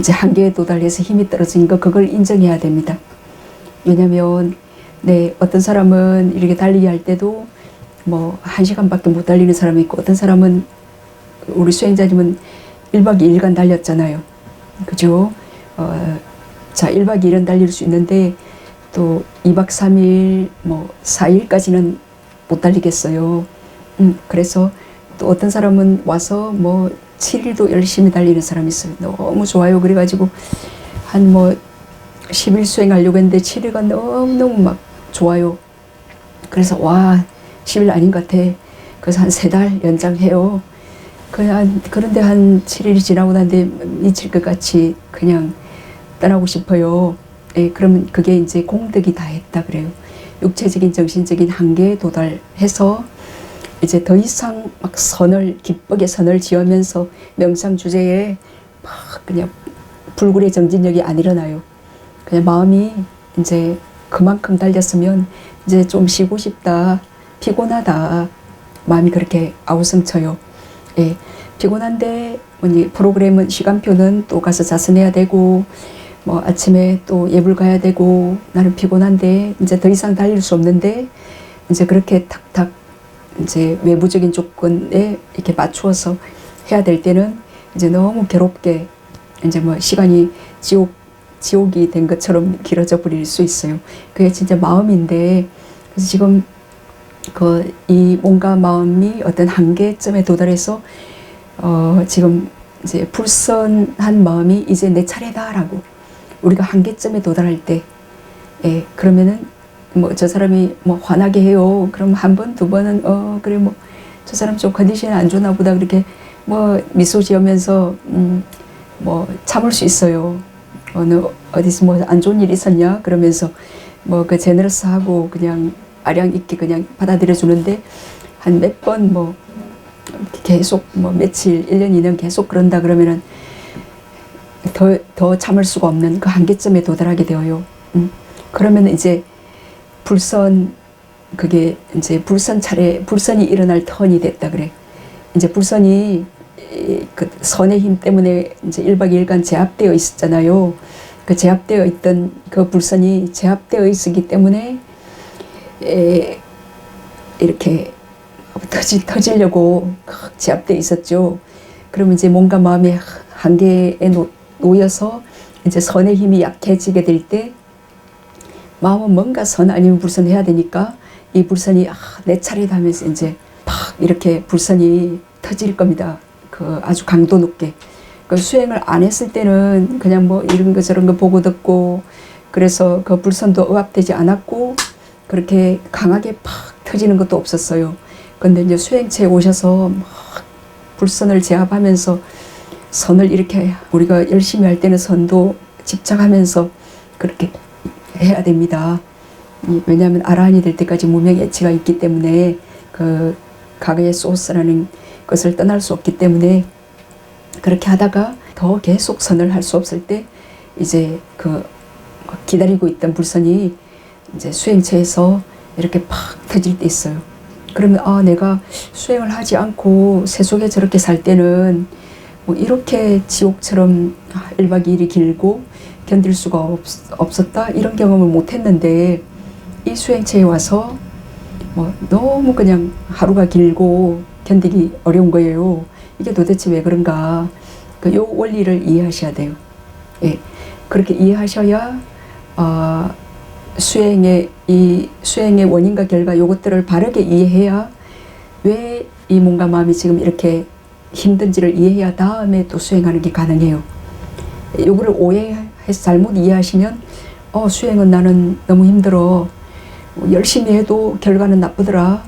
이제 한계에 도달해서 힘이 떨어진 거, 그걸 인정해야 됩니다. 왜냐면 네, 어떤 사람은 이렇게 달리기 할 때도 뭐 1시간밖에 못 달리는 사람이 있고, 어떤 사람은 우리 수행자님은 1박 2일간 달렸잖아요. 그죠? 자, 1박 2일은 달릴 수 있는데 또 2박 3일 뭐 4일까지는 못 달리겠어요. 그래서 또 어떤 사람은 와서 뭐 7일도 열심히 달리는 사람이 있어요. 너무 좋아요. 그래가지고 한 뭐 10일 수행하려고 했는데 7일간 너무너무 막 좋아요. 그래서 와, 10일 아닌 것 같아. 그래서 한 3달 연장해요. 그런데 한 7일이 지나고 난데 미칠 것 같이 그냥 떠나고 싶어요. 예, 그러면 그게 이제 공덕이 다 했다 그래요. 육체적인 정신적인 한계에 도달해서 이제 더 이상 막 기쁘게 선을 지으면서 명상 주제에 막 그냥 불굴의 정진력이 안 일어나요. 그냥 마음이 이제 그만큼 달렸으면 이제 좀 쉬고 싶다, 피곤하다, 마음이 그렇게 아우성쳐요. 예, 피곤한데 프로그램은, 시간표는 또 가서 자선해야 되고 뭐 아침에 또 예불 가야 되고, 나는 피곤한데 이제 더 이상 달릴 수 없는데 이제 그렇게 탁탁 이제 외부적인 조건에 이렇게 맞추어서 해야 될 때는 이제 너무 괴롭게 이제 뭐 시간이 지옥이 된 것처럼 길어져 버릴 수 있어요. 그게 진짜 마음인데, 그래서 지금 이 몸과 마음이 어떤 한계점에 도달해서 지금 이제 불선한 마음이 이제 내 차례다라고, 우리가 한계점에 도달할 때, 예, 그러면은 뭐 저 사람이 뭐 화나게 해요. 그럼 한 번, 두 번은 그래 뭐 저 사람 좀 컨디션이 안 좋나 보다, 그렇게 뭐 미소 지으면서 뭐 참을 수 있어요. 어디서 뭐 안 좋은 일 있었냐 그러면서 뭐 그 제너러스하고 그냥 아량 있게 그냥 받아들여 주는데, 한 몇 번 뭐 계속 뭐 며칠, 1년, 2년 계속 그런다 그러면은 더 참을 수가 없는 그 한계점에 도달하게 되어요. 그러면 이제 그게 이제 불선이 일어날 턴이 됐다 그래. 이제 불선이 그 선의 힘 때문에 이제 1박 2일간 제압되어 있었잖아요. 그 제압되어 있던 그 불선이 제압되어 있었기 때문에 이렇게 터지려고 제압되어 있었죠. 그러면 이제 몸과 마음의 한계에 놓여서 이제 선의 힘이 약해지게 될 때, 마음은 뭔가 선 아니면 불선 해야 되니까 이 불선이 내 차례다 하면서 이제 팍 이렇게 불선이 터질 겁니다. 그 아주 강도 높게. 그 수행을 안 했을 때는 그냥 뭐 이런 거 저런 거 보고 듣고, 그래서 그 불선도 억압되지 않았고 그렇게 강하게 팍 터지는 것도 없었어요. 근데 이제 수행체에 오셔서 막 불선을 제압하면서 선을 이렇게, 우리가 열심히 할 때는 선도 집착하면서 그렇게 해야 됩니다. 왜냐하면 아라한이 될 때까지 무명예치가 있기 때문에, 그 과거의 소스라는 것을 떠날 수 없기 때문에, 그렇게 하다가 더 계속 선을 할 수 없을 때 이제 그 기다리고 있던 불선이 이제 수행체에서 이렇게 팍 터질 때 있어요. 그러면 내가 수행을 하지 않고 세속에 저렇게 살 때는 뭐 이렇게 지옥처럼 1박 2일이 길고 견딜 수가 없었다, 이런 경험을 못 했는데, 이 수행체에 와서 뭐 너무 그냥 하루가 길고 견디기 어려운 거예요. 이게 도대체 왜 그런가, 요 원리를 이해하셔야 돼요. 예, 그렇게 이해하셔야 수행의 원인과 결과, 요것들을 바르게 이해해야 왜 이 몸과 마음이 지금 이렇게 힘든지를 이해해야 다음에 또 수행하는 게 가능해요. 요거를 오해해서 잘못 이해하시면 수행은 나는 너무 힘들어, 열심히 해도 결과는 나쁘더라,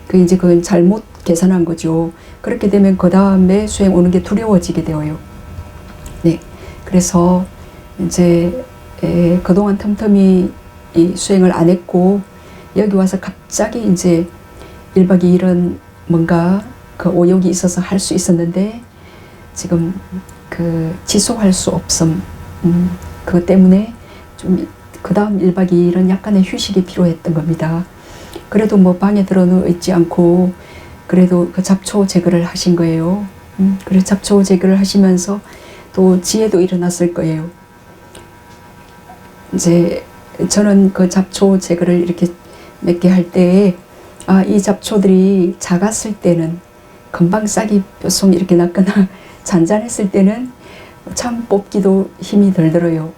그건 잘못 계산한 거죠. 그렇게 되면 그 다음에 수행 오는 게 두려워지게 되어요. 네, 그래서 이제 그동안 틈틈이 이 수행을 안 했고 여기 와서 갑자기 이제 1박 2일은 뭔가 그 오욕이 있어서 할 수 있었는데, 지금 그 지속할 수 없음, 그것 때문에 좀 그 다음 1박 2일은 약간의 휴식이 필요했던 겁니다. 그래도 뭐 방에 들어 누워 있지 않고 그래도 그 잡초 제거를 하신 거예요. 그래서 잡초 제거를 하시면서 또 지혜도 일어났을 거예요. 이제 저는 그 잡초 제거를 이렇게 몇 개 할 때에 이 잡초들이 작았을 때는 금방 싹이 뾰송 이렇게 났거나 잔잔했을 때는 참 뽑기도 힘이 덜 들어요.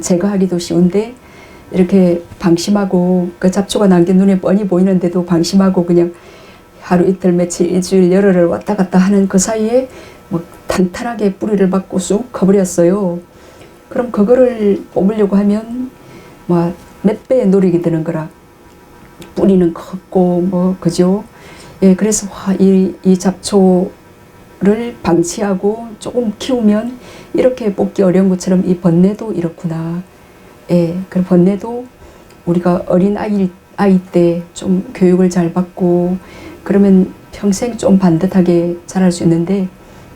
제거하기도 쉬운데 이렇게 방심하고 그 잡초가 난 게 눈에 뻔히 보이는데도 방심하고 그냥 하루 이틀 며칠 일주일 열흘을 왔다 갔다 하는 그 사이에 뭐 탄탄하게 뿌리를 받고 쑥 커버렸어요. 그럼 그거를 뽑으려고 하면 뭐 몇 배의 노력이 드는 거라. 뿌리는 컸고 뭐 그죠. 예, 그래서 이 잡초를 방치하고 조금 키우면 이렇게 뽑기 어려운 것처럼 이 번뇌도 이렇구나. 예, 그 번뇌도 우리가 어린 아이 때 좀 교육을 잘 받고 그러면 평생 좀 반듯하게 자랄 수 있는데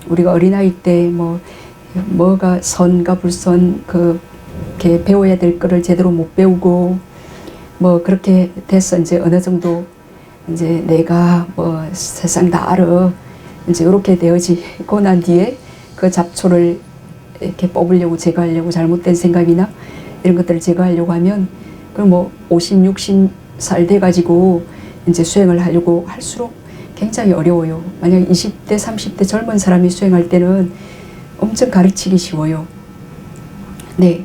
우리가 어린 아이 때 뭐가 선과 불선 그렇게 배워야 될 거를 제대로 못 배우고 뭐 그렇게 돼서 이제 어느 정도 이제 내가 뭐 세상 다 알아 이제 이렇게 되어지고 난 뒤에 그 잡초를 이렇게 뽑으려고 제거하려고 잘못된 생각이나 이런 것들을 제거하려고 하면 그럼 뭐 50, 60살 돼가지고 이제 수행을 하려고 할수록 굉장히 어려워요. 만약 20대, 30대 젊은 사람이 수행할 때는 엄청 가르치기 쉬워요. 네.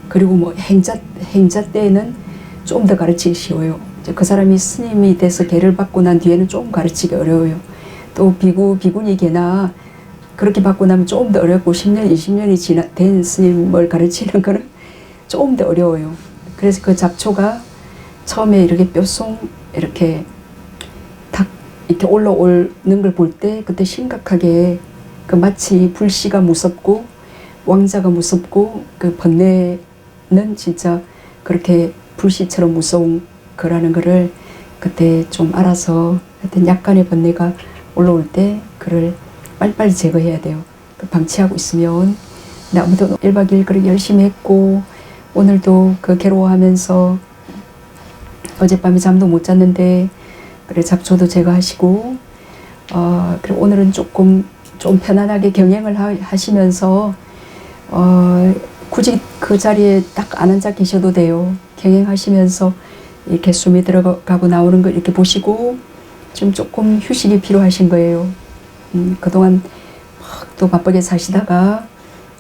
그리고 뭐 행자 때에는 좀 더 가르치기 쉬워요. 그 사람이 스님이 돼서 계를 받고 난 뒤에는 좀 가르치기 어려워요. 또 비구니 계나 그렇게 받고 나면 조금 더 어렵고 10년, 20년이 된 스님을 가르치는 거는 조금 더 어려워요. 그래서 그 잡초가 처음에 이렇게 뾰송 이렇게 탁 이렇게 올라오는 걸 볼 때 그때 심각하게 그 마치 불씨가 무섭고 왕자가 무섭고 그 번뇌는 진짜 그렇게 불씨처럼 무서운 거라는 거를 그때 좀 알아서 하여튼 약간의 번뇌가 올라올 때 그를 빨리빨리 제거해야 돼요. 그 방치하고 있으면 아무도 1박 2일 그렇게 열심히 했고 오늘도 그 괴로워하면서 어젯밤에 잠도 못 잤는데 그래 잡초도 제거하시고 그리고 오늘은 좀 편안하게 경행을 하시면서 굳이 그 자리에 딱 안 앉아 계셔도 돼요. 경행하시면서 이렇게 숨이 들어가고 나오는 걸 이렇게 보시고 지금 조금 휴식이 필요하신 거예요. 그동안 막 또 바쁘게 사시다가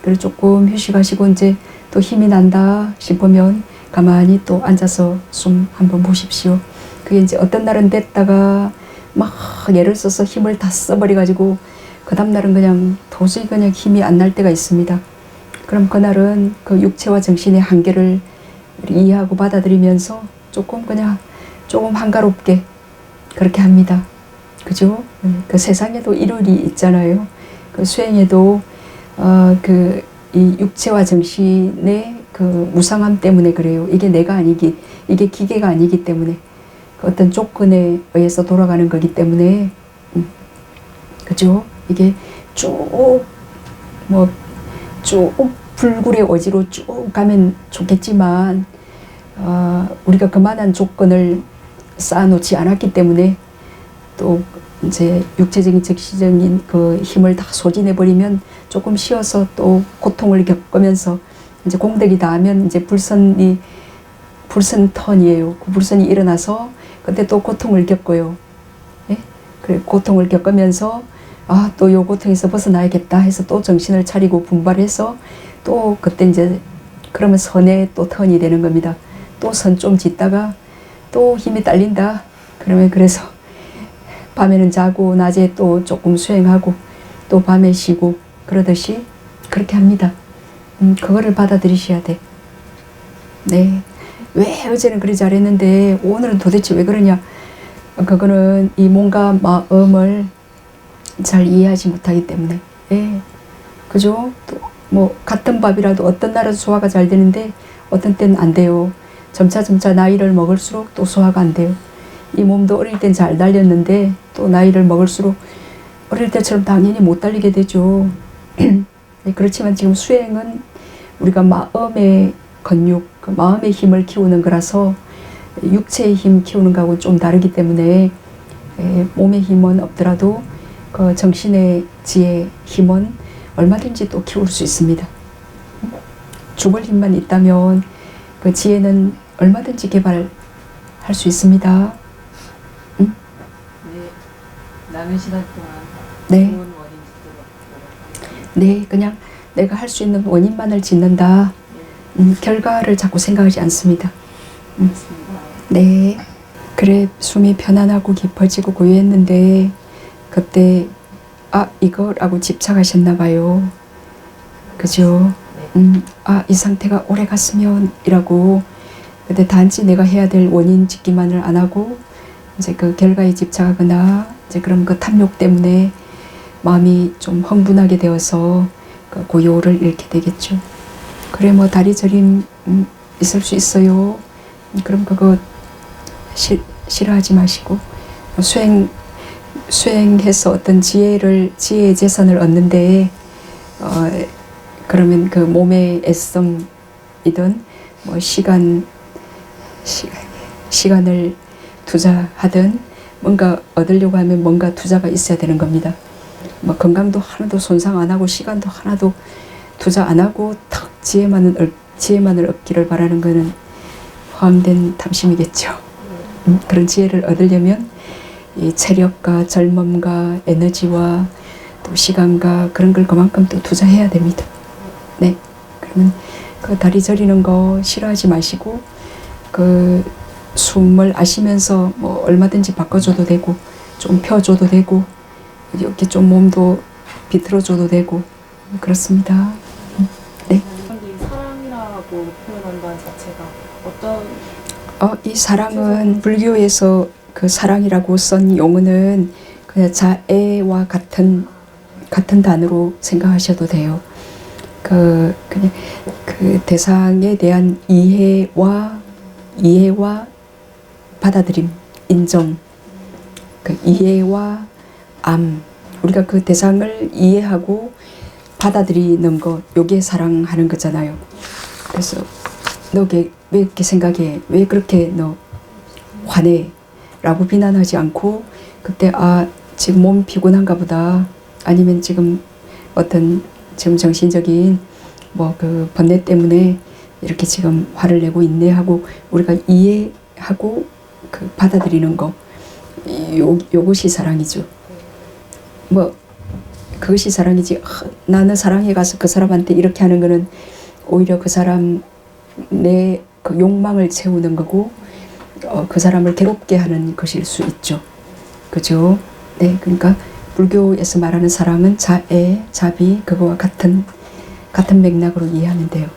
그리고 조금 휴식하시고 이제 또 힘이 난다 싶으면 가만히 또 앉아서 숨 한번 보십시오. 그게 이제 어떤 날은 됐다가 막 애를 써서 힘을 다 써버려가지고 그 다음날은 그냥 도저히 그냥 힘이 안 날 때가 있습니다. 그럼 그날은 그 육체와 정신의 한계를 이해하고 받아들이면서 조금 한가롭게 그렇게 합니다. 그죠? 그 세상에도 일요일이 있잖아요. 그 수행에도 이 육체와 정신의 그 무상함 때문에 그래요. 이게 내가 아니기, 이게 기계가 아니기 때문에 그 어떤 조건에 의해서 돌아가는 거기 때문에 그죠? 이게 쭉 불굴의 오지로 쭉 가면 좋겠지만 우리가 그만한 조건을 쌓아놓지 않았기 때문에 또 이제 육체적인 적시적인 그 힘을 다 소진해버리면 조금 쉬어서 또 고통을 겪으면서 이제 공덕이 닿으면 이제 불선 턴이에요. 그 불선이 일어나서 그때 또 고통을 겪어요. 예? 그래 고통을 겪으면서 또 요 고통에서 벗어나야겠다 해서 또 정신을 차리고 분발해서 또 그때 이제 그러면 선의 또 턴이 되는 겁니다. 또 선 좀 짓다가 또 힘이 딸린다. 그러면 그래서 밤에는 자고 낮에 또 조금 수행하고 또 밤에 쉬고 그러듯이 그렇게 합니다. 그거를 받아들이셔야 돼. 네. 왜 어제는 그리 잘했는데 오늘은 도대체 왜 그러냐. 그거는 이 몸과 마음을 잘 이해하지 못하기 때문에. 예. 그죠? 또 뭐 같은 밥이라도 어떤 날은 소화가 잘 되는데 어떤 때는 안 돼요. 점차 나이를 먹을수록 또 소화가 안 돼요. 이 몸도 어릴 땐 잘 달렸는데 또 나이를 먹을수록 어릴 때처럼 당연히 못 달리게 되죠. 그렇지만 지금 수행은 우리가 마음의 근육, 그 마음의 힘을 키우는 거라서 육체의 힘 키우는 거하고는 좀 다르기 때문에 몸의 힘은 없더라도 그 정신의 지혜 힘은 얼마든지 또 키울 수 있습니다. 죽을 힘만 있다면 그 지혜는 얼마든지 개발할 수 있습니다. 네, 남은 시간 동안 네. 좋은 원인 짓도록. 네, 그냥 내가 할 수 있는 원인만을 짓는다. 결과를 자꾸 생각하지 않습니다. 맞습니다. 네. 그래, 숨이 편안하고 깊어지고 고요했는데 그때 이거라고 집착하셨나 봐요. 그죠? 이 상태가 오래 갔으면 이라고. 근데 단지 내가 해야 될 원인 짓기만을 안 하고 이제 그 결과에 집착하거나 이제 그럼 그 탐욕 때문에 마음이 좀 흥분하게 되어서 그 고요를 잃게 되겠죠. 그래 뭐 다리 저림 있을 수 있어요. 그럼 그거 싫어하지 마시고 수행해서 어떤 지혜의 재산을 얻는데 그러면 그 몸의 애씀이든 뭐 시간을 투자하든 뭔가 얻으려고 하면 뭔가 투자가 있어야 되는 겁니다. 뭐 건강도 하나도 손상 안 하고 시간도 하나도 투자 안 하고 탁 지혜만을 얻기를 바라는 것은 허황된 탐심이겠죠. 그런 지혜를 얻으려면 이 체력과 젊음과 에너지와 또 시간과 그런 걸 그만큼 또 투자해야 됩니다. 네, 그러면 그 다리 저리는 거 싫어하지 마시고 그 숨을 아시면서 뭐 얼마든지 바꿔줘도 되고 좀 펴줘도 되고 이렇게 좀 몸도 비틀어줘도 되고 그렇습니다. 네. 근데 사랑이라고 표현한다는 자체가 어떤 이 사랑은 불교에서 그 사랑이라고 쓴 용어는 그냥 자애와 같은 단어로 생각하셔도 돼요. 그냥 그 대상에 대한 이해와 받아들임, 인정, 그 이해와 우리가 그 대상을 이해하고 받아들이는 것, 요게 사랑하는 거잖아요. 그래서 너 왜 이렇게 생각해? 왜 그렇게 너 화내? 라고 비난하지 않고 그때 지금 몸 피곤한가 보다. 아니면 지금 지금 정신적인 뭐 그 번뇌 때문에 이렇게 지금 화를 내고 있네 하고 우리가 이해하고 그 받아들이는 거 요것이 사랑이죠. 뭐 그것이 사랑이지 나는 사랑해 가서 그 사람한테 이렇게 하는 거는 오히려 그 사람 내 그 욕망을 채우는 거고 그 사람을 괴롭게 하는 것일 수 있죠. 그죠? 네, 그러니까 불교에서 말하는 사랑은 자애, 자비 그거와 같은 맥락으로 이해하면 돼요.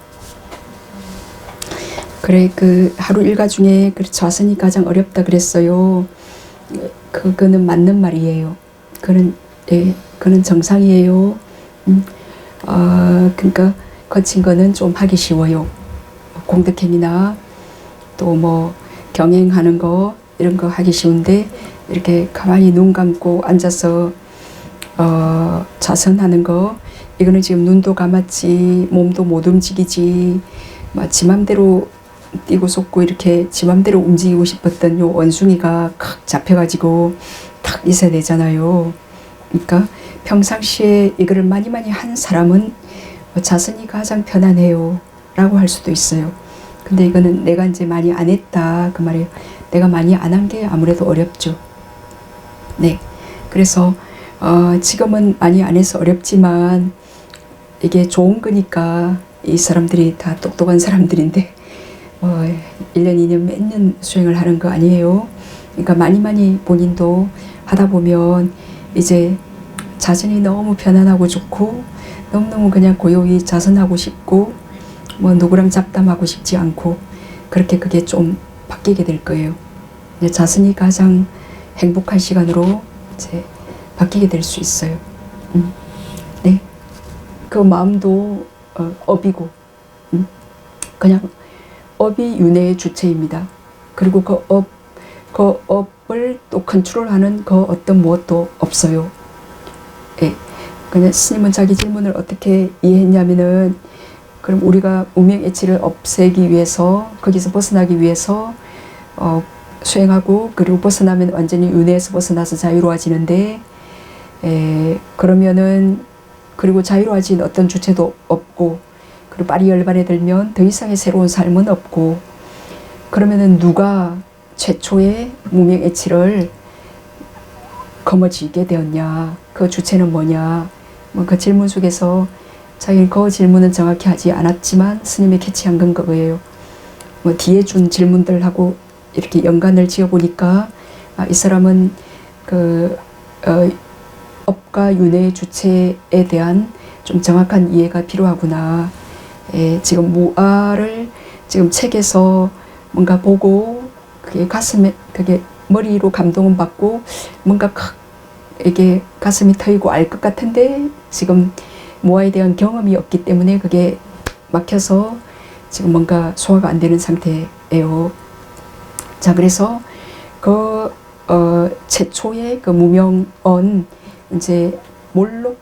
그래 그 하루 일과 중에 좌선이 가장 어렵다 그랬어요. 그거는 맞는 말이에요. 그는 정상이에요. 그러니까 거친 거는 좀 하기 쉬워요. 공덕행위나 또 뭐 경행하는 거 이런 거 하기 쉬운데 이렇게 가만히 눈 감고 앉아서 좌선하는 거 이거는 지금 눈도 감았지 몸도 못 움직이지 막 지 맘대로 뛰고 솟고 이렇게 지 맘대로 움직이고 싶었던 요 원숭이가 칵 잡혀가지고 탁 있어야 되잖아요. 그러니까 평상시에 이거를 많이 한 사람은 자선이 가장 편안해요 라고 할 수도 있어요. 근데 이거는 내가 이제 많이 안 했다 그 말이에요. 내가 많이 안 한 게 아무래도 어렵죠. 네, 그래서 지금은 많이 안 해서 어렵지만 이게 좋은 거니까 이 사람들이 다 똑똑한 사람들인데 1년 2년 몇 년 수행을 하는 거 아니에요. 그러니까 많이 본인도 하다 보면 이제 자신이 너무 편안하고 좋고 너무너무 그냥 고요히 자선하고 싶고 뭐 누구랑 잡담하고 싶지 않고 그렇게 그게 좀 바뀌게 될 거예요. 이제 자선이 가장 행복한 시간으로 이제 바뀌게 될 수 있어요. 네, 그 마음도 업이고 그냥 업이 윤회의 주체입니다. 그리고 그 업을 또 컨트롤하는 그 어떤 무엇도 없어요. 예, 그냥 스님은 자기 질문을 어떻게 이해했냐면은 그럼 우리가 운명애치를 없애기 위해서 거기서 벗어나기 위해서 수행하고 그리고 벗어나면 완전히 윤회에서 벗어나서 자유로워지는데 그러면은 그리고 자유로워진 어떤 주체도 없고, 그리고 빨리 열반에 들면 더 이상의 새로운 삶은 없고, 그러면은 누가 최초의 무명의치를 거머쥐게 되었냐, 그 주체는 뭐냐, 뭐 그 질문 속에서 자기는 그 질문은 정확히 하지 않았지만 스님이 캐치한 건 그거예요. 뭐 뒤에 준 질문들하고 이렇게 연관을 지어보니까 이 사람은 업과 윤회의 주체에 대한 좀 정확한 이해가 필요하구나. 지금 무아를 지금 책에서 뭔가 보고 그게 가슴에, 그게 머리로 감동은 받고 뭔가 이게 가슴이 터이고 알 것 같은데 지금 무아에 대한 경험이 없기 때문에 그게 막혀서 지금 뭔가 소화가 안 되는 상태예요. 자, 그래서 최초의 그 무명언, 이제 몰록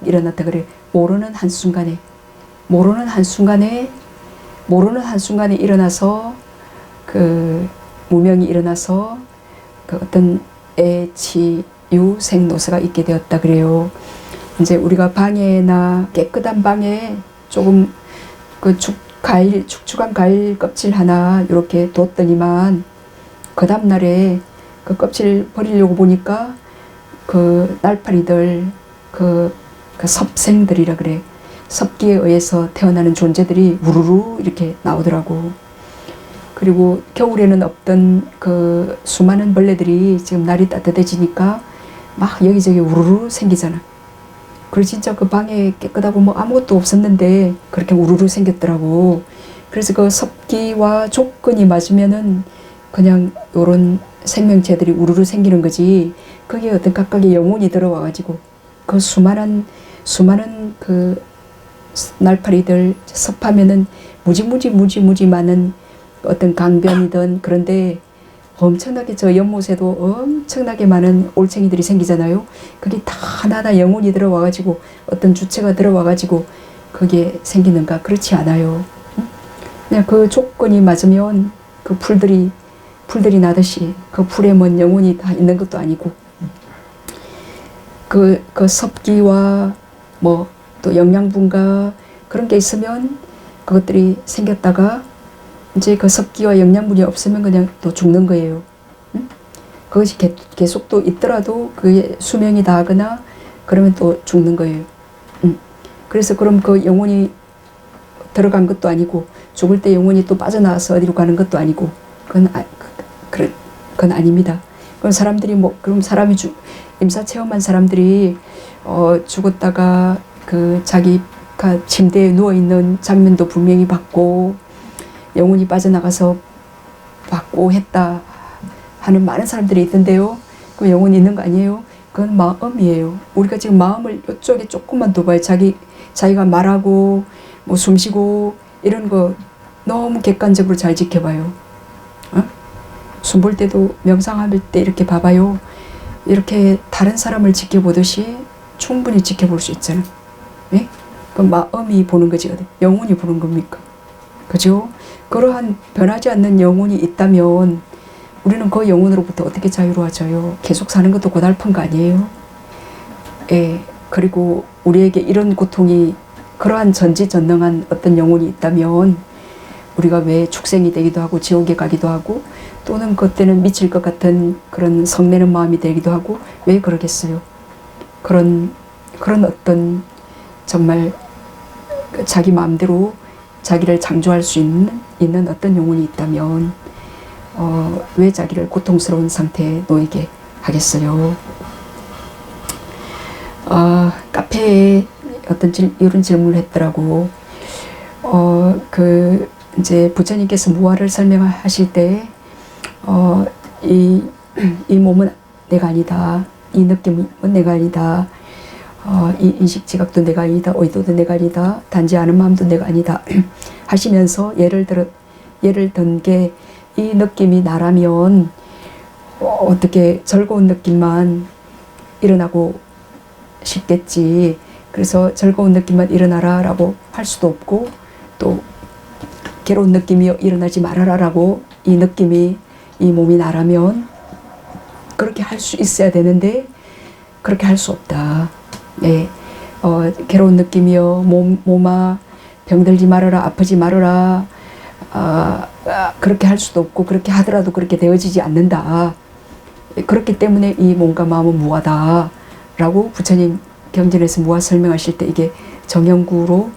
일어났다 그래. 모르는 한순간에 일어나서 그 무명이 일어나서 그 어떤 애치유생노사가 있게 되었다 그래요. 이제 우리가 방에나 깨끗한 방에 조금 그 축축한 과일 껍질 하나 이렇게 뒀더니만 그 다음날에 그 껍질 버리려고 보니까 그 날파리들, 그 섭생들이라 그래. 섭기에 의해서 태어나는 존재들이 우르르 이렇게 나오더라고. 그리고 겨울에는 없던 그 수많은 벌레들이 지금 날이 따뜻해지니까 막 여기저기 우르르 생기잖아. 그리고 진짜 그 방에 깨끗하고 뭐 아무것도 없었는데 그렇게 우르르 생겼더라고. 그래서 그 섭기와 조건이 맞으면은 그냥 요런 생명체들이 우르르 생기는 거지. 그게 어떤 각각의 영혼이 들어와가지고 그 수많은 그 날파리들 섭하면은 무지 많은 어떤 강변이든, 그런데 엄청나게 저 연못에도 엄청나게 많은 올챙이들이 생기잖아요. 그게 다 하나하나 영혼이 들어와가지고 어떤 주체가 들어와가지고 그게 생기는가? 그렇지 않아요. 그냥 그 조건이 맞으면 그 풀들이 나듯이 그 풀에 뭔 영혼이 다 있는 것도 아니고, 그 섭기와 뭐 또 영양분과 그런 게 있으면 그것들이 생겼다가 이제 그 섭기와 영양분이 없으면 그냥 또 죽는 거예요. 그것이 계속 또 있더라도 그게 수명이 다하거나 그러면 또 죽는 거예요. 그래서 그럼 그 영혼이 들어간 것도 아니고 죽을 때 영혼이 또 빠져나와서 어디로 가는 것도 아니고 그건 아닙니다. 그럼 사람들이 그럼 사람이 임사 체험한 사람들이 죽었다가 그 자기가 침대에 누워있는 장면도 분명히 봤고 영혼이 빠져나가서 받고 했다 하는 많은 사람들이 있던데요. 그 영혼이 있는 거 아니에요? 그건 마음이에요. 우리가 지금 마음을 이쪽에 조금만 둬봐요. 자기가 말하고 뭐 숨쉬고 이런 거 너무 객관적으로 잘 지켜봐요. 숨 볼 때도 명상할 때 이렇게 봐봐요. 이렇게 다른 사람을 지켜보듯이 충분히 지켜볼 수 있잖아. 예? 그 마음이 보는 거지, 영혼이 보는 겁니까? 그죠? 그러한 변하지 않는 영혼이 있다면 우리는 그 영혼으로부터 어떻게 자유로워져요? 계속 사는 것도 고달픈 거 아니에요? 예. 그리고 우리에게 이런 고통이, 그러한 전지전능한 어떤 영혼이 있다면 우리가 왜 축생이 되기도 하고 지옥에 가기도 하고 또는 그때는 미칠 것 같은 그런 성내는 마음이 되기도 하고 왜 그러겠어요? 그런 어떤 정말 자기 마음대로 자기를 창조할 수 있는 어떤 영혼이 있다면 왜 자기를 고통스러운 상태에 놓이게 하겠어요? 카페에 이런 질문을 했더라고. 이제 부처님께서 무아를 설명하실 때 이 몸은 내가 아니다. 이 느낌은 내가 아니다. 이 인식 지각도 내가 아니다. 의도도 내가 아니다. 단지 아는 마음도 내가 아니다. 하시면서 예를 든 게, 이 느낌이 나라면 어떻게 즐거운 느낌만 일어나고 싶겠지. 그래서 즐거운 느낌만 일어나라 라고 할 수도 없고, 또 괴로운 느낌이 일어나지 말아라 라고, 이 느낌이, 이 몸이 나라면 그렇게 할 수 있어야 되는데 그렇게 할 수 없다. 네. 괴로운 느낌이여 몸아 병들지 말아라 아프지 말아라 그렇게 할 수도 없고 그렇게 하더라도 그렇게 되어지지 않는다. 그렇기 때문에 이 몸과 마음은 무하다 라고 부처님 경전에서 무하 설명하실 때 이게 정형구로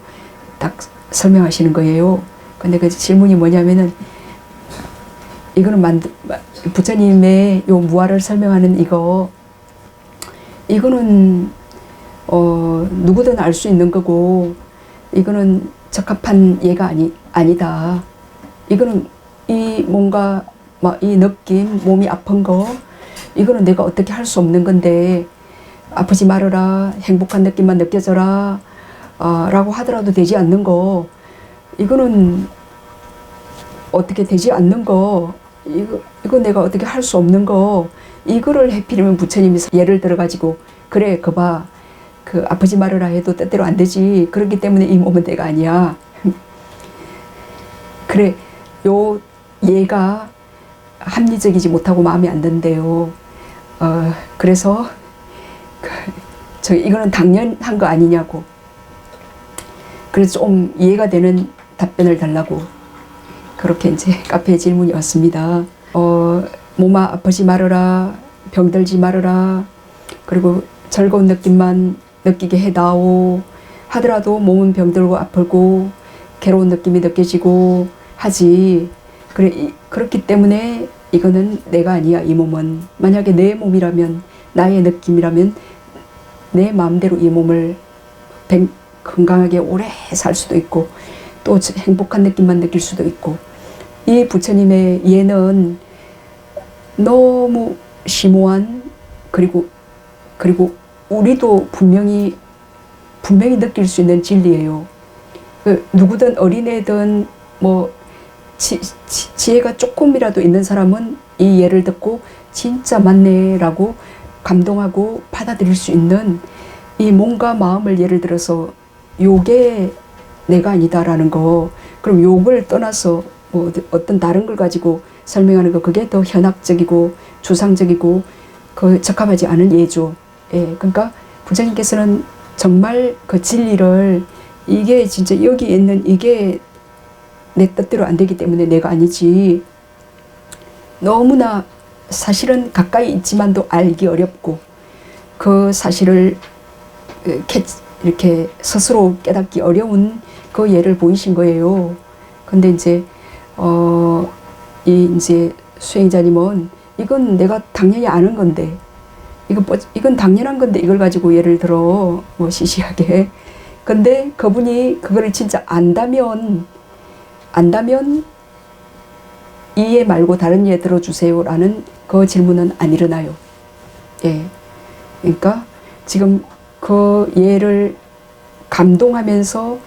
딱 설명하시는 거예요. 근데 그 질문이 뭐냐면은 이거는 부처님의 요 무하를 설명하는 이거는 누구든 알 수 있는 거고 이거는 적합한 예가 아니다. 이거는 이 뭔가 이 느낌 몸이 아픈 거 이거는 내가 어떻게 할 수 없는 건데 아프지 말아라 행복한 느낌만 느껴져라 라고 하더라도 되지 않는 거 이거는 어떻게 되지 않는 거 이거 내가 어떻게 할 수 없는 거 이거를 해피리면 부처님이 예를 들어 가지고 그래 그봐 그 아프지 말아라 해도 뜻대로 안 되지 그렇기 때문에 이 몸은 내가 아니야 그래 요 예가 합리적이지 못하고 마음에 안 든대요. 그래서 이거는 당연한 거 아니냐고 그래서 좀 이해가 되는 답변을 달라고 그렇게 이제 카페에 질문이 왔습니다. 몸아 아프지 말아라 병들지 말아라 그리고 즐거운 느낌만 느끼게 해다오 하더라도 몸은 병들고 아프고 괴로운 느낌이 느껴지고 하지 그래 그렇기 때문에 이거는 내가 아니야. 이 몸은 만약에 내 몸이라면 나의 느낌이라면 내 마음대로 이 몸을 건강하게 오래 살 수도 있고 또 행복한 느낌만 느낄 수도 있고 이 부처님의 예는 너무 심오한 그리고 우리도 분명히 느낄 수 있는 진리예요. 누구든 어린애든 뭐 지혜가 조금이라도 있는 사람은 이 예를 듣고 진짜 맞네라고 감동하고 받아들일 수 있는 이 몸과 마음을 예를 들어서 요게 내가 아니다라는 거 그럼 요걸 떠나서 뭐 어떤 다른 걸 가지고 설명하는 거 그게 더 현학적이고 추상적이고 그 적합하지 않은 예죠. 예, 그러니까 부처님께서는 정말 그 진리를 이게 진짜 여기 있는 이게 내 뜻대로 안 되기 때문에 내가 아니지 너무나 사실은 가까이 있지만도 알기 어렵고 그 사실을 이렇게 스스로 깨닫기 어려운 그 예를 보이신 거예요. 근데 이제 이제 수행자님은 이건 내가 당연히 아는 건데 이건 당연한 건데 이걸 가지고 예를 들어 뭐 시시하게 근데 그분이 그거를 진짜 안다면 이 예 말고 다른 예 들어주세요 라는 그 질문은 안 일어나요. 예. 그러니까 지금 그 예를 감동하면서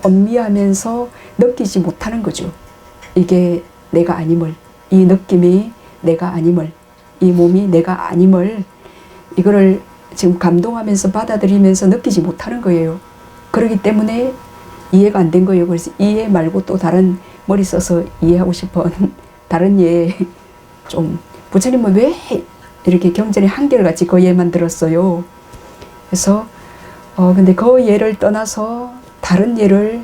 엄미하면서 느끼지 못하는 거죠. 이게 내가 아님을 이 느낌이 내가 아님을 이 몸이 내가 아님을 이거를 지금 감동하면서 받아들이면서 느끼지 못하는 거예요. 그렇기 때문에 이해가 안 된 거예요. 그래서 이해 말고 또 다른 머리 써서 이해하고 싶은 다른 예 좀 부처님은 왜 이렇게 경전의 한결같이 그 예만 들었어요. 그래서 근데 그 예를 떠나서 다른 예를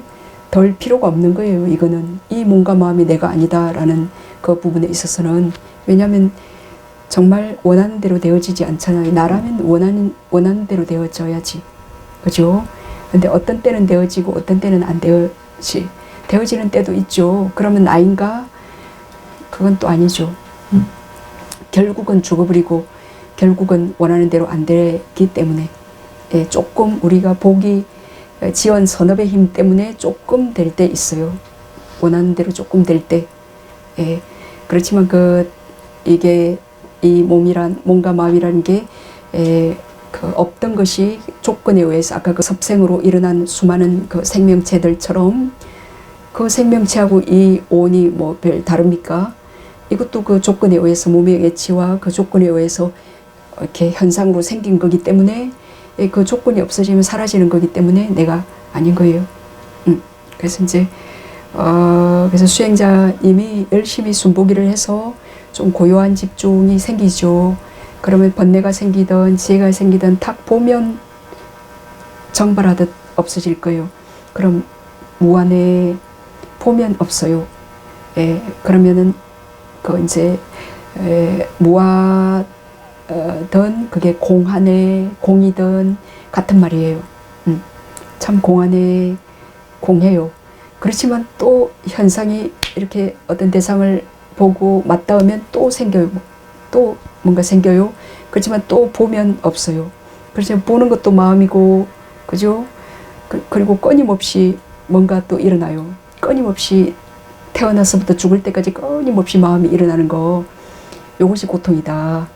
덜 필요가 없는 거예요. 이거는 이 몸과 마음이 내가 아니다라는 그 부분에 있어서는 왜냐하면 정말 원하는 대로 되어지지 않잖아요. 나라면 원하는 대로 되어져야지. 그죠? 근데 어떤 때는 되어지고 어떤 때는 안 되어지는 때도 있죠. 그러면 나인가? 그건 또 아니죠. 결국은 죽어버리고 결국은 원하는 대로 안 되기 때문에 조금 우리가 복이 지원 선업의 힘 때문에 조금 될 때 있어요. 원하는 대로 조금 될 때. 그렇지만 이게 이 몸과 마음이라는 게 없던 것이 조건에 의해서 아까 그 섭생으로 일어난 수많은 그 생명체들처럼 그 생명체하고 이 온이 뭐 별 다릅니까? 이것도 그 조건에 의해서 몸의 예치와 그 조건에 의해서 이렇게 현상으로 생긴 거기 때문에 그 조건이 없어지면 사라지는 거기 때문에 내가 아닌 거예요. 그래서 이제 그래서 수행자님이 열심히 순보기를 해서 좀 고요한 집중이 생기죠. 그러면 번뇌가 생기든 지혜가 생기든 탁 보면 정발하듯 없어질 거예요. 그럼 무한에 보면 없어요. 예, 그러면은 그 이제 무하든 그게 공하네 공이든 같은 말이에요. 참 공하네 공해요. 그렇지만 또 현상이 이렇게 어떤 대상을 보고 맞닿으면 또 생겨요. 또 뭔가 생겨요. 그렇지만 또 보면 없어요. 그렇지만 보는 것도 마음이고, 그죠? 그리고 끊임없이 뭔가 또 일어나요. 끊임없이 태어나서부터 죽을 때까지 끊임없이 마음이 일어나는 거, 이것이 고통이다.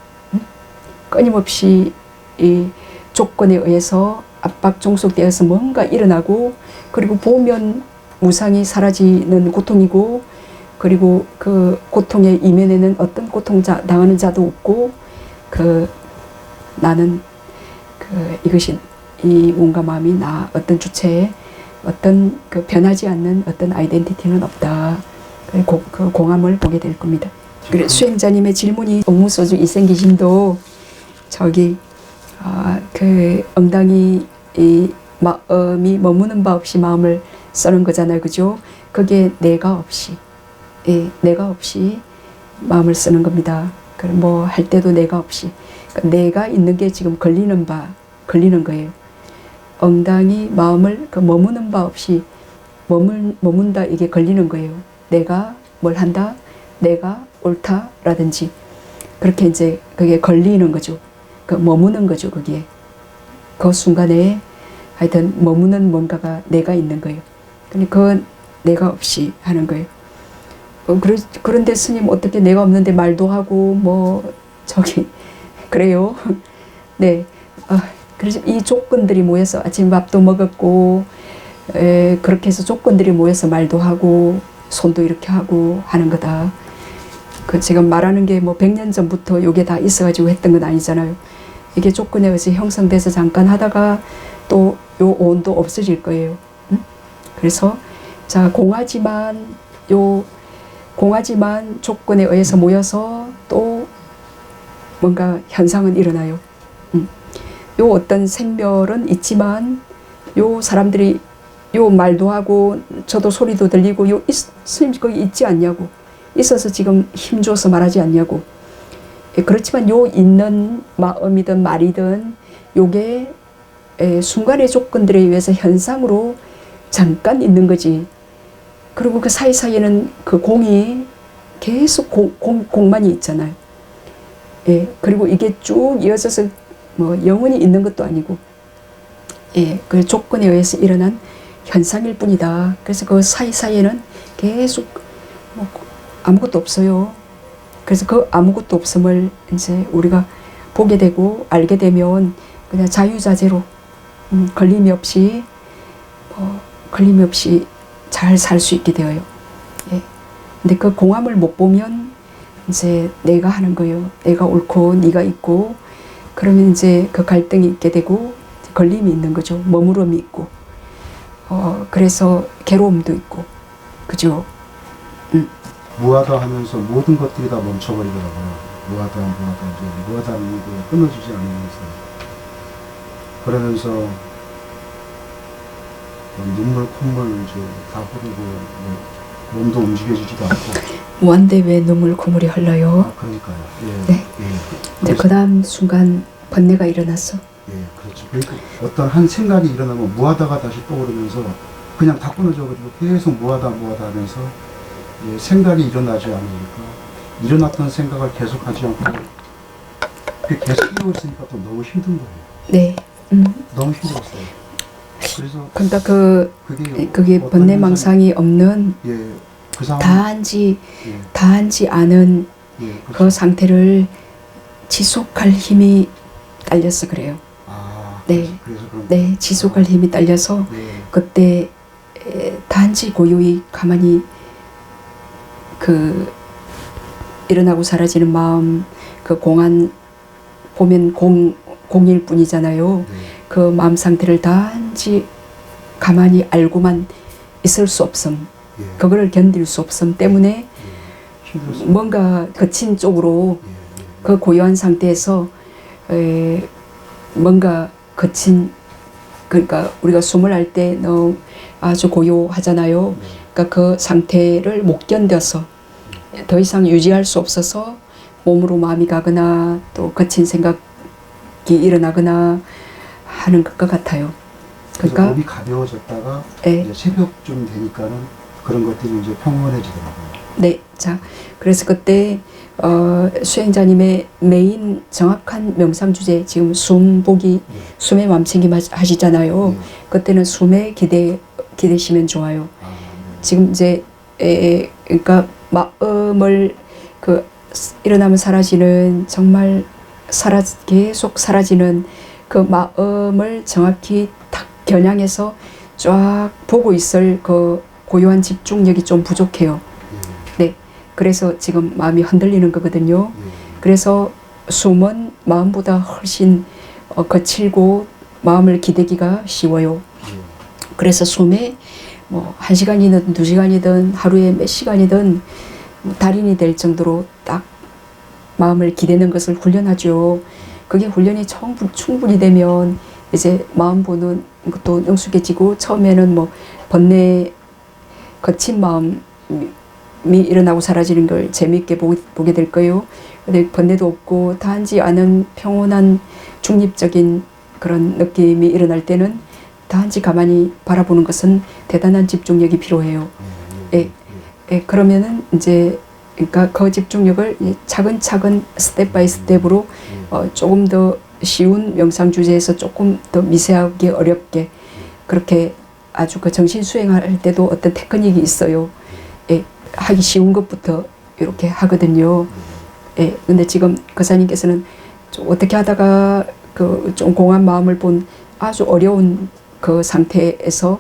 끊임없이 이 조건에 의해서 압박 종속되어서 뭔가 일어나고, 그리고 보면 무상이 사라지는 고통이고, 그리고 그 고통의 이면에는 어떤 고통 당하는 자도 없고, 나는 이것이 이 몸과 마음이 나 어떤 주체에 어떤 그 변하지 않는 어떤 아이덴티티는 없다. 그 공함을 보게 될 겁니다. 그래 수행자님의 질문이 옥무소주 이생기심도 저기 그 엉덩이 이 마음이 머무는 바 없이 마음을 쓰는 거잖아요, 그죠? 그게 내가 없이, 내가 없이 마음을 쓰는 겁니다. 뭐 할 때도 내가 없이, 그러니까 내가 있는 게 지금 걸리는 거예요. 엉덩이 마음을 그 머무는 바 없이 머문다, 이게 걸리는 거예요. 내가 뭘 한다, 내가 옳다라든지 그렇게 이제 그게 걸리는 거죠. 그 머무는 거죠. 그게 그 순간에 하여튼 머무는 뭔가가 내가 있는 거예요. 그러니까 그건 내가 없이 하는 거예요. 그런데 스님 어떻게 내가 없는데 말도 하고 뭐 저기 그래요. 네. 그래서 이 조건들이 모여서 아침 밥도 먹었고 그렇게 해서 조건들이 모여서 말도 하고 손도 이렇게 하고 하는 거다. 그 지금 말하는 게 뭐 100년 전부터 이게 다 있어가지고 했던 건 아니잖아요. 이게 조건에 의해서 형성돼서 잠깐 하다가 또 요 온도 없어질 거예요. 그래서 자 공하지만 조건에 의해서 모여서 또 뭔가 현상은 일어나요. 요 어떤 생멸은 있지만 요 사람들이 요 말도 하고 저도 소리도 들리고 요 스님 거기 있지 않냐고, 있어서 지금 힘줘서 말하지 않냐고. 그렇지만 요 있는 마음이든 말이든 요게 순간의 조건들에 의해서 현상으로 잠깐 있는 거지. 그리고 그 사이사이에는 그 공이 계속 공만이 있잖아요. 그리고 이게 쭉 이어져서 뭐 영원히 있는 것도 아니고, 그 조건에 의해서 일어난 현상일 뿐이다. 그래서 그 사이사이에는 계속 뭐 아무것도 없어요. 그래서 그 아무것도 없음을 이제 우리가 보게 되고 알게 되면 그냥 자유자재로 걸림이 없이 잘 살 수 있게 되어요. 근데 그 공함을 못 보면 이제 내가 하는 거예요. 내가 옳고 네가 있고, 그러면 이제 그 갈등이 있게 되고 걸림이 있는 거죠. 머무름이 있고, 그래서 괴로움도 있고, 그죠? 무하다 하면서 모든 것들이 다 멈춰버리더라고요. 무하다 이제 무하다는 게 끊어지지 않으면서, 그러면서 눈물 콧물 이제 다 흐르고 몸도 움직여지지도 않고. 무한데 왜 눈물 콧물이 흘러요? 그러니까요. 네. 이제 그 다음 순간 번뇌가 일어났어. 그렇죠. 그러니까 어떤 한 생각이 일어나면 무하다가 다시 떠오르면서 그냥 다 끊어져가지고 계속 무하다 하면서 생각이 일어나지 않으니까 일어났던 생각을 계속 하지 않고 그게 계속 이루고 있으니까 또 너무 힘든 거예요. 네. 너무 힘들었어요. 그래서 그러니까 그게 어떤 번뇌망상이 없는 그 상황, 다한지 않은 그 그렇죠. 상태를 지속할 힘이 딸려서 그래요. 네. 그래서 그런 네, 지속할 힘이 딸려서 그때 단지 고요히 가만히 그 일어나고 사라지는 마음, 그 공안 보면 공일 뿐이잖아요. 그 마음 상태를 단지 가만히 알고만 있을 수 없음, 그거를 견딜 수 없음 때문에 뭔가 거친 쪽으로 그 고요한 상태에서 뭔가 거친 그러니까 우리가 숨을 할 때 너무 아주 고요하잖아요. 그러니까 그 상태를 못 견뎌서 더 이상 유지할 수 없어서 몸으로 마음이 가거나 또 거친 생각이 일어나거나 하는 것 같아요. 그래서 그러니까 몸이 가벼워졌다가 네. 이제 새벽쯤 되니까는 그런 것들이 이제 평온해지더라고요. 네, 자, 그래서 그때 수행자님의 메인 정확한 명상 주제 지금 숨에 맘챙김 하시잖아요. 네. 그때는 숨에 기대시면 좋아요. 아, 네. 지금 이제 그러니까 마음을 일어나면 사라지는 정말 계속 사라지는 그 마음을 정확히 딱 겨냥해서 쫙 보고 있을 그 고요한 집중력이 좀 부족해요. 네, 그래서 지금 마음이 흔들리는 거거든요. 그래서 숨은 마음보다 훨씬 거칠고 마음을 기대기가 쉬워요. 그래서 숨에 뭐 1시간이든 2시간이든 하루에 몇 시간이든 달인이 될 정도로 딱 마음을 기대는 것을 훈련하죠. 그게 훈련이 충분히 되면 이제 마음 보는 것도 능숙해지고 처음에는 뭐 번뇌 거친 마음이 일어나고 사라지는 걸 재미있게 보게 될 거예요. 근데 번뇌도 없고 단지 않은 평온한 중립적인 그런 느낌이 일어날 때는 단지 가만히 바라보는 것은 대단한 집중력이 필요해요. 그러면은 이제 그러니까 그 집중력을 차근차근 스텝 바이 스텝으로 조금 더 쉬운 명상 주제에서 조금 더 미세하게 어렵게 그렇게 아주 그 정신 수행할 때도 어떤 테크닉이 있어요. 하기 쉬운 것부터 이렇게 하거든요. 근데 지금 거사님께서는 좀 어떻게 하다가 그 좀 공한 마음을 본 아주 어려운 그 상태에서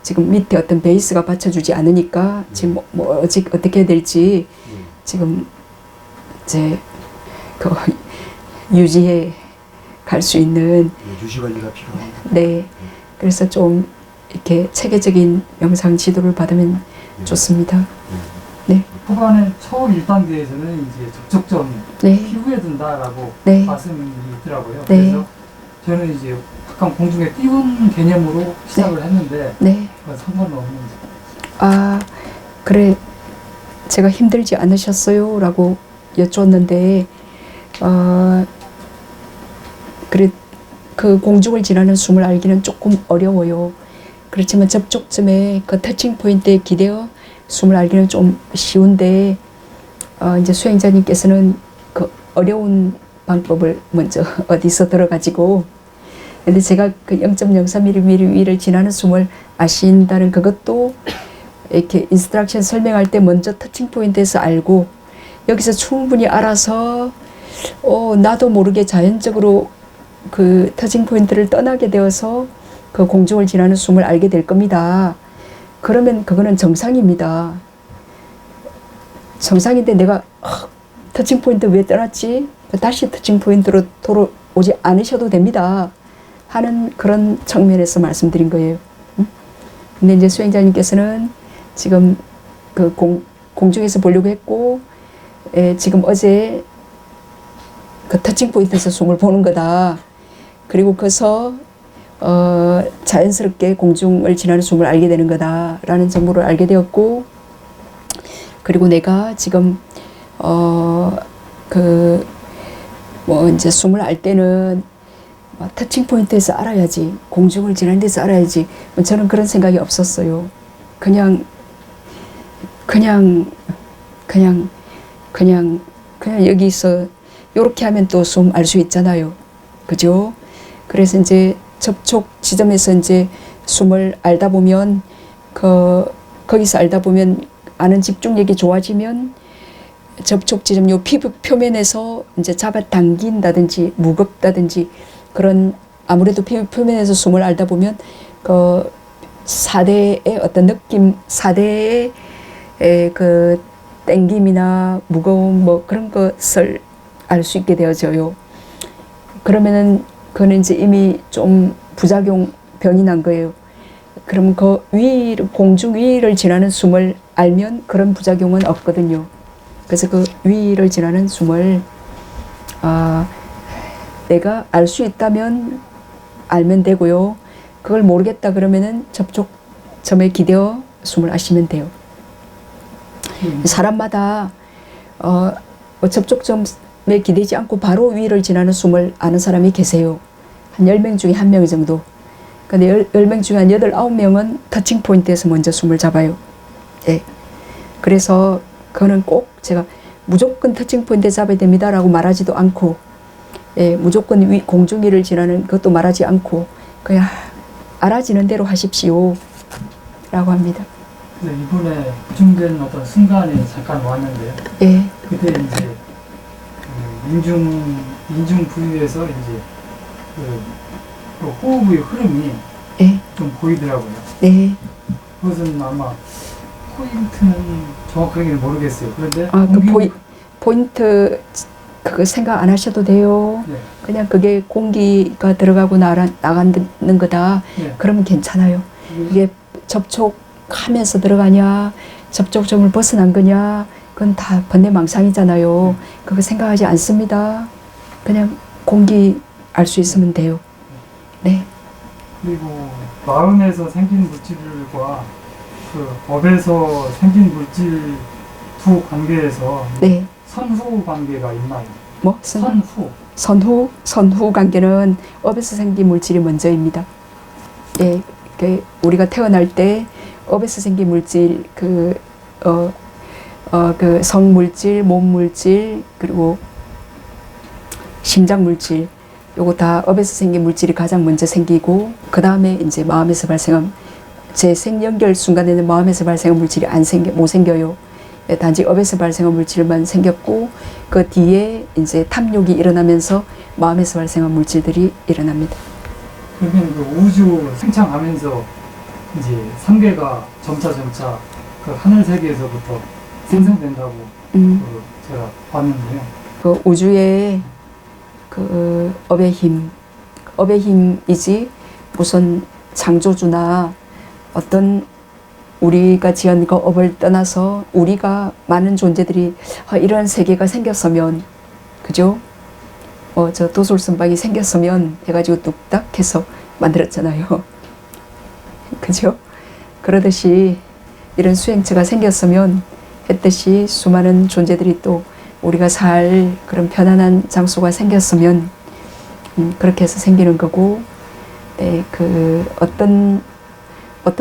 지금 밑에 어떤 베이스가 받쳐주지 않으니까 지금 어떻게 해야 될지 지금 이제 그 유지해 갈 수 있는 유지 관리가 필요합니다. 네, 그래서 좀 이렇게 체계적인 명상 지도를 받으면 좋습니다. 네, 후반에 처음 1단계에서는 이제 접촉점 네, 피부에 든다라고 네. 말씀이 있더라고요. 네. 그래서 저는 이제 약간 공중에 띄운 개념으로 시작을 했는데 네. 그건 상관없는지. 아, 그래, 제가 힘들지 않으셨어요? 라고 여쭈었는데, 그래, 그 공중을 지나는 숨을 알기는 조금 어려워요. 그렇지만 접촉점에 그 터칭 포인트에 기대어 숨을 알기는 좀 쉬운데, 이제 수행자님께서는 그 어려운 방법을 먼저 어디서 들어가지고, 근데 제가 그 0.03mm 위를 지나는 숨을 아신다는 그것도 이렇게 인스트럭션 설명할 때 먼저 터칭 포인트에서 알고 여기서 충분히 알아서 나도 모르게 자연적으로 그 터칭 포인트를 떠나게 되어서 그 공중을 지나는 숨을 알게 될 겁니다. 그러면 그거는 정상입니다. 정상인데 내가 터칭 포인트 왜 떠났지? 다시 터칭 포인트로 돌아오지 않으셔도 됩니다. 하는 그런 측면에서 말씀드린 거예요. 근데 이제 수행자님께서는 지금 그 공중에서 보려고 했고, 지금 어제 그 터칭 포인트에서 숨을 보는 거다. 그리고 거기서 자연스럽게 공중을 지나는 숨을 알게 되는 거다라는 정보를 알게 되었고, 그리고 내가 지금 이제 숨을 알 때는 터칭 포인트에서 알아야지, 공중을 지나는 데서 알아야지. 저는 그런 생각이 없었어요. 그냥 여기서 요렇게 하면 또 숨 알 수 있잖아요. 그죠? 그래서 이제 접촉 지점에서 이제 숨을 알다 보면 거기서 알다 보면 아는 집중력이 좋아지면 접촉 지점 요 피부 표면에서 이제 잡아당긴다든지 무겁다든지 그런 아무래도 피부 표면에서 숨을 알다 보면 그 사대의 어떤 느낌, 사대의 그 땡김이나 무거움 뭐 그런 것을 알 수 있게 되어져요. 그러면은 그는 이제 이미 좀 부작용 병이 난 거예요. 그러면 그 공중 위를 지나는 숨을 알면 그런 부작용은 없거든요. 그래서 그 위를 지나는 숨을 내가 알 수 있다면 알면 되고요. 그걸 모르겠다 그러면은 접촉점에 기대어 숨을 아시면 돼요. 사람마다 접촉점에 기대지 않고 바로 위를 지나는 숨을 아는 사람이 계세요. 한 10명 중에 1명 정도. 근데 10명 중에 한 8, 9명은 터칭 포인트에서 먼저 숨을 잡아요. 예. 그래서 그거는 꼭 제가 무조건 터칭 포인트 잡아야 됩니다 라고 말하지도 않고, 예, 무조건 공중위를 지나는 그것도 말하지 않고 그냥 알아지는 대로 하십시오 라고 합니다. 네, 이번에 구중된 어떤 순간에 잠깐 왔는데요. 예. 그때 이제 인중 부위에서 이제 그 호흡의 흐름이 예. 좀 보이더라고요. 네. 그것은 아마 포인트는 정확하게는 모르겠어요. 그런데 그 포인트 그거 생각 안 하셔도 돼요. 네, 그냥 그게 공기가 들어가고 나가는 거다. 네. 그러면 괜찮아요. 이게 접촉하면서 들어가냐, 접촉점을 벗어난 거냐, 그건 다 번뇌망상이잖아요. 그거 생각하지 않습니다. 그냥 공기 알 수 있으면 돼요. 네. 그리고 마음에서 생긴 물질과 그 업에서 생긴 물질 두 관계에서 네. 선후 관계가 있나요? 뭐? 선후. 선후 관계는 업에서 생긴 물질이 먼저입니다. 예. 우리가 태어날 때 업에서 생긴 물질, 그 성물질, 몸물질, 그리고 심장물질, 요거 다 업에서 생긴 물질이 가장 먼저 생기고, 그 다음에 이제 마음에서 발생한, 재생연결 순간에는 마음에서 발생한 물질이 못 생겨요. 단지 업에서 발생한 물질만 생겼고, 그 뒤에 이제 탐욕이 일어나면서 마음에서 발생한 물질들이 일어납니다. 그러면 그 우주 생창하면서 이제 삼계가 점차 그 하늘 세계에서부터 생성된다고 그 제가 봤는데요. 그 우주의 그 업의 힘이지 무슨 창조주나 어떤 우리가 지은 그 업을 떠나서 우리가 많은 존재들이 이런 세계가 생겼으면, 그죠? 저 도솔선방이 생겼으면 해가지고 뚝딱 해서 만들었잖아요. 그죠? 그러듯이 이런 수행처가 생겼으면 했듯이 수많은 존재들이 또 우리가 살 그런 편안한 장소가 생겼으면 그렇게 해서 생기는 거고, 네, 그 어떤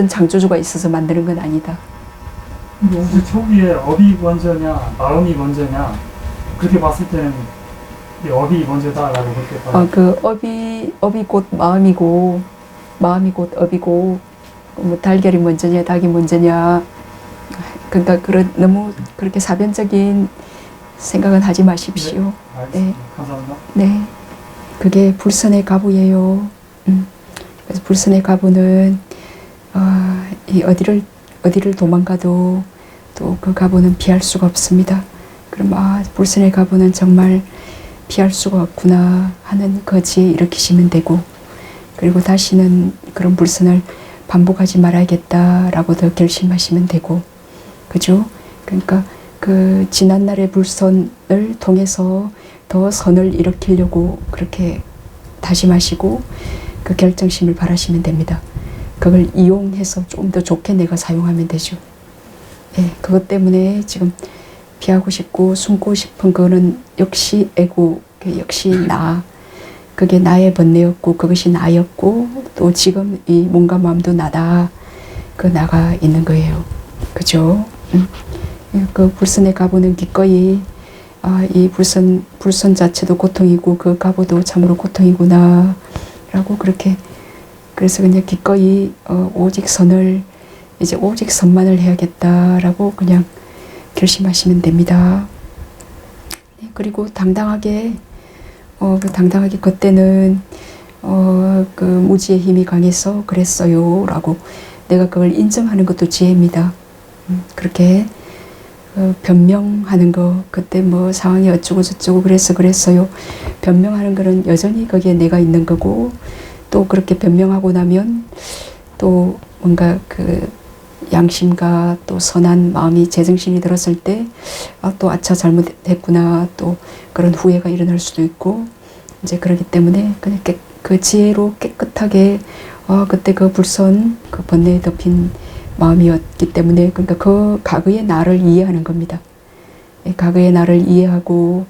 창조주가 있어서 만드는 건 아니다. 우주 초기에 업이 먼저냐 마음이 먼저냐, 그렇게 봤을 때는 업이 먼저다라고 그렇게 봐요. 그 업이 곧 마음이고 마음이 곧 업이고, 뭐 달걀이 먼저냐 닭이 먼저냐, 그러니까 너무 그렇게 사변적인 생각은 하지 마십시오. 네, 알겠습니다. 네. 감사합니다. 네, 그게 불선의 가부예요. 그래서 불선의 가부는 이 어디를 도망가도 또 그 가부는 피할 수가 없습니다. 그럼 불선의 가부는 정말 피할 수가 없구나 하는 거지에 일으키시면 되고, 그리고 다시는 그런 불선을 반복하지 말아야겠다라고 더 결심하시면 되고, 그죠? 그러니까 그 지난날의 불선을 통해서 더 선을 일으키려고 그렇게 다짐하시고 그 결정심을 바라시면 됩니다. 그걸 이용해서 좀 더 좋게 내가 사용하면 되죠. 예, 그것 때문에 지금 피하고 싶고 숨고 싶은 거는 역시 에고, 역시 나, 그게 나의 번뇌였고 그것이 나였고 또 지금 이 몸과 마음도 나다, 그 나가 있는 거예요. 그죠? 그 불선의 가보는 기꺼이 이 불선 자체도 고통이고 그 가보도 참으로 고통이구나 라고, 그렇게 그래서 그냥 기꺼이 오직 선을, 이제 오직 선만을 해야겠다라고 그냥 결심하시면 됩니다. 네, 그리고 당당하게 그때는 그 무지의 힘이 강해서 그랬어요 라고 내가 그걸 인정하는 것도 지혜입니다. 그렇게 변명하는 거, 그때 뭐 상황이 어쩌고 저쩌고 그래서 그랬어요, 변명하는 거는 여전히 거기에 내가 있는 거고, 또 그렇게 변명하고 나면 또 뭔가 그 양심과 또 선한 마음이 제정신이 들었을 때 또 아차 잘못했구나, 또 그런 후회가 일어날 수도 있고, 이제 그렇기 때문에 그냥 그 지혜로 깨끗하게 그때 그 불선, 그 번뇌에 덮인 마음이었기 때문에, 그러니까 그 과거의 나를 이해하는 겁니다. 과거의 나를 이해하고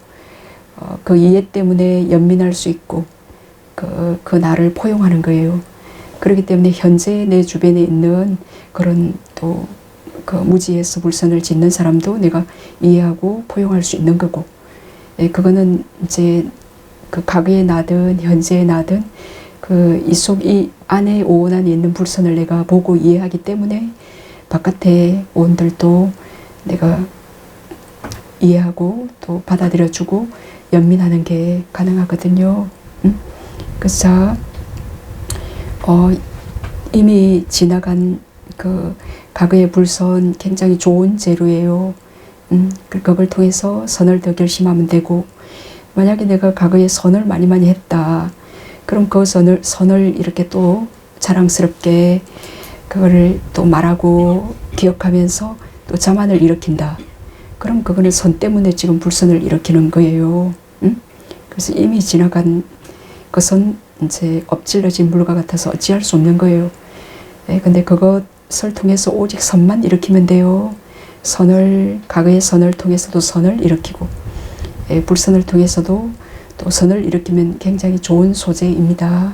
그 이해 때문에 연민할 수 있고 그 나를 포용하는 거예요. 그렇기 때문에 현재 내 주변에 있는 그런 또 그 무지에서 불선을 짓는 사람도 내가 이해하고 포용할 수 있는 거고, 그거는 이제 그 과거의 나든 현재의 나든 그 이 안에 오온 안에 있는 불선을 내가 보고 이해하기 때문에 바깥의 오온들도 내가 이해하고 또 받아들여주고 연민하는 게 가능하거든요. 그래서 이미 지나간 그 과거의 불선 굉장히 좋은 재료예요. 그걸 통해서 선을 더 결심하면 되고, 만약에 내가 과거에 선을 많이 했다. 그럼 그 선을 이렇게 또 자랑스럽게 그거를 또 말하고 기억하면서 또 자만을 일으킨다. 그럼 그거는 선 때문에 지금 불선을 일으키는 거예요. 그래서 이미 지나간 것은 이제 엎질러진 물과 같아서 어찌할 수 없는 거예요. 근데 그것을 통해서 오직 선만 일으키면 돼요. 과거의 선을 통해서도 선을 일으키고, 불선을 통해서도 또 선을 일으키면 굉장히 좋은 소재입니다.